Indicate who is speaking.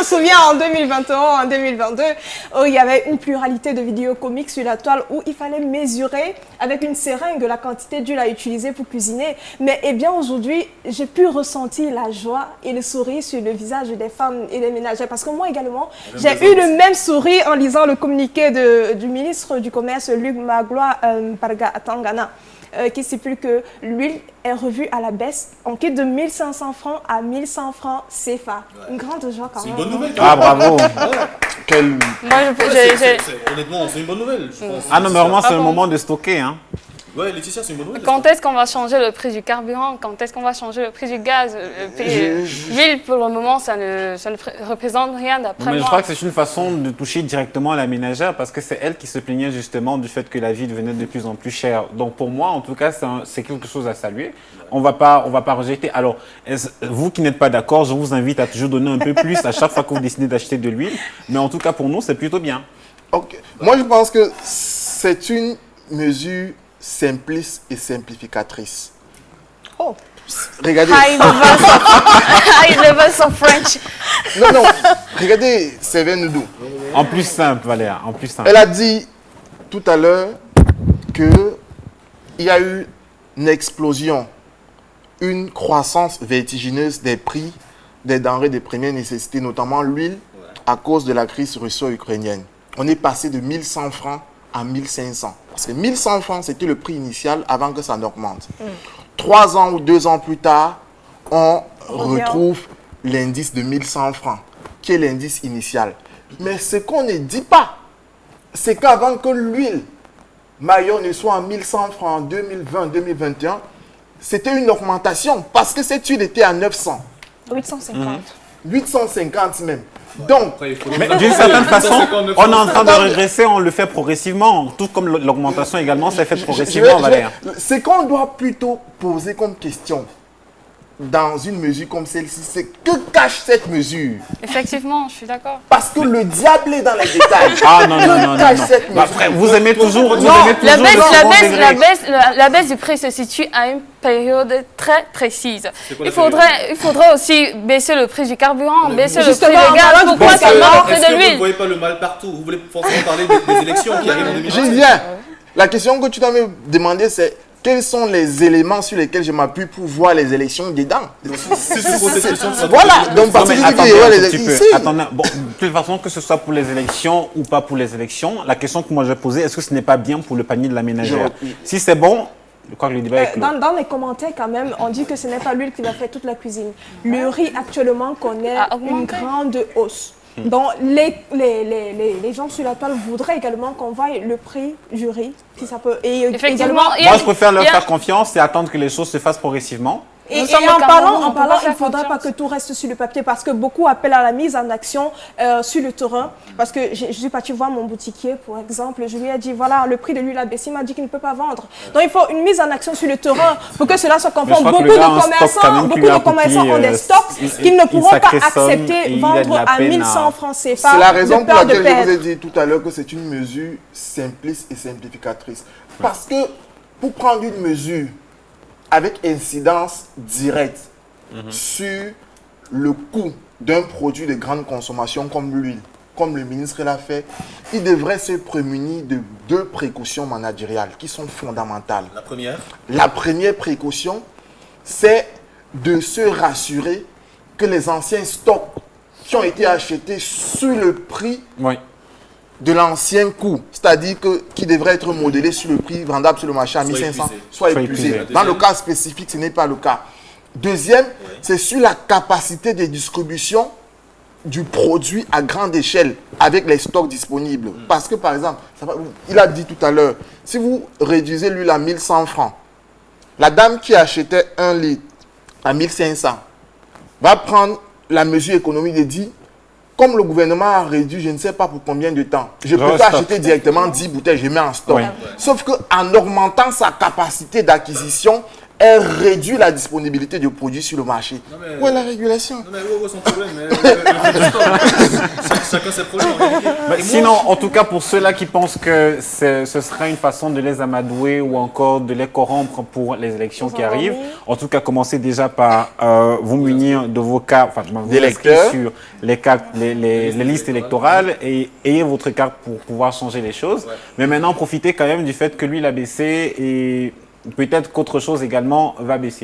Speaker 1: souviens en 2021, en 2022, il y avait une pluralité de vidéos comiques sur la toile où il fallait mesurer avec une seringue la quantité d'huile à utiliser pour cuisiner. Mais eh bien aujourd'hui, j'ai pu ressentir la joie et le sourire sur le visage des femmes et des ménagères. Parce que moi également, j'ai eu le même sourire en lisant le communiqué du ministre du Commerce, Luc Magloire Parga-Tangana. Qui stipule que l'huile est revue à la baisse en quai de 1500 francs à 1100 francs CFA. Ouais. Une grande joie quand même.
Speaker 2: C'est une bonne nouvelle.
Speaker 3: Ah, bravo.
Speaker 2: Honnêtement, c'est une bonne nouvelle, je pense.
Speaker 3: Ah non, mais vraiment, c'est le moment de stocker. Hein.
Speaker 2: Ouais, Laetitia, c'est une bonne nouvelle.
Speaker 4: Quand est-ce qu'on va changer le prix du carburant? Quand est-ce qu'on va changer le prix du gaz? L'huile, pour le moment, ça ne représente rien d'après moi.
Speaker 3: Je crois que c'est une façon de toucher directement la ménagère parce que c'est elle qui se plaignait justement du fait que la vie devenait de plus en plus chère. Donc pour moi, en tout cas, c'est quelque chose à saluer. On va pas rejeter. Alors, vous qui n'êtes pas d'accord, je vous invite à toujours donner un peu plus à chaque fois que vous décidez d'acheter de l'huile. Mais en tout cas, pour nous, c'est plutôt bien.
Speaker 5: Okay. Moi, je pense que c'est une mesure simpliste et simplificatrice.
Speaker 1: Oh.
Speaker 5: Regardez.
Speaker 4: High levels of French.
Speaker 5: Non. Regardez Seven Noudou.
Speaker 3: En plus simple, Valéa. En plus simple.
Speaker 5: Elle a dit tout à l'heure qu'il y a eu une explosion, une croissance vertigineuse des prix des denrées de première nécessité, notamment l'huile, à cause de la crise russo-ukrainienne. On est passé de 1100 francs à 1500. Parce que 1100 francs, c'était le prix initial avant que ça n'augmente. 3 ans ou 2 ans plus tard, on retrouve l'indice de 1100 francs, qui est l'indice initial. Mais ce qu'on ne dit pas, c'est qu'avant que l'huile Maillot ne soit en 1100 francs en 2020-2021, c'était une augmentation parce que cette huile était à 900.
Speaker 1: 850.
Speaker 5: 850 même. Donc,
Speaker 3: mais d'une certaine façon, on est en train de régresser, on le fait progressivement. Tout comme l'augmentation également, c'est fait progressivement, Valéa.
Speaker 5: Ce qu'on doit plutôt poser comme question dans une mesure comme celle-ci, c'est que cache cette mesure?
Speaker 4: Effectivement, je suis d'accord.
Speaker 5: Parce que le diable est dans les détails.
Speaker 3: Ah non. Après, vous aimez toujours.
Speaker 4: La baisse du prix se situe à une période très précise. Il faudrait aussi baisser le prix du carburant, baisser le prix du gaz. Pourquoi seulement le prix de l'huile?
Speaker 2: Vous ne voyez pas le mal partout. Vous voulez forcément parler des élections qui arrivent en 2025.
Speaker 5: J'y viens. La question que tu dois me demander, c'est quels sont les éléments sur lesquels je m'appuie pour voir les élections dedans?
Speaker 2: Voilà.
Speaker 5: Donc, parce que
Speaker 3: attendez, bon, de toute façon, que ce soit pour les élections ou pas pour les élections, la question que moi j'ai posée, est-ce que ce n'est pas bien pour le panier de la ménagère? Si c'est bon, je crois que le débat est clos.
Speaker 1: Dans les commentaires, quand même, on dit que ce n'est pas l'huile qui va faire toute la cuisine. Le riz, actuellement, connaît une grande hausse. Donc, les gens sur la toile voudraient également qu'on voie le prix du riz. Si ça peut, et
Speaker 4: effectivement,
Speaker 3: moi, je préfère leur faire confiance et attendre que les choses se fassent progressivement.
Speaker 1: Et en parlant, il ne faudrait pas que tout reste sur le papier parce que beaucoup appellent à la mise en action sur le terrain. Parce que je suis partie voir mon boutiquier, par exemple, je lui ai dit, voilà, le prix de l'huile a baissé, il m'a dit qu'il ne peut pas vendre. Donc il faut une mise en action sur le terrain pour que cela soit conforme. Beaucoup de commerçants ont des stocks qu'ils ne pourront pas accepter vendre à 1100 francs CFA.
Speaker 5: C'est la raison pour laquelle je vous ai dit tout à l'heure que c'est une mesure simpliste et simplificatrice. Parce que pour prendre une mesure avec incidence directe sur le coût d'un produit de grande consommation comme l'huile, comme le ministre l'a fait, il devrait se prémunir de 2 précautions managériales qui sont fondamentales. La première précaution, c'est de se rassurer que les anciens stocks qui ont été achetés sur le prix de l'ancien coût, c'est-à-dire qui devrait être modélé sur le prix vendable sur le marché à 1500, soit épuisé. Dans le cas spécifique, ce n'est pas le cas. Deuxième, c'est sur la capacité de distribution du produit à grande échelle avec les stocks disponibles. Parce que, par exemple, il a dit tout à l'heure, si vous réduisez l'huile à 1100 francs, la dame qui achetait 1 litre à 1500 va prendre la mesure économique et dire, comme le gouvernement a réduit, je ne sais pas pour combien de temps, je peux pas acheter directement 10 bouteilles, je mets en stock. Sauf qu'en augmentant sa capacité d'acquisition, elle réduit la disponibilité de produits sur le marché. Où est la régulation?
Speaker 2: Non mais où est son problème? Chacun ses problèmes en réalité.
Speaker 3: Sinon, en tout cas, pour ceux-là qui pensent que ce sera une façon de les amadouer ou encore de les corrompre pour les élections qui arrivent, en tout cas, commencez déjà par vous munir de vos cartes, enfin, vous inscrire sur les cartes, les listes électorales et ayez votre carte pour pouvoir changer les choses. Mais maintenant, profitez quand même du fait que lui, il a baissé et peut-être qu'autre chose également va baisser.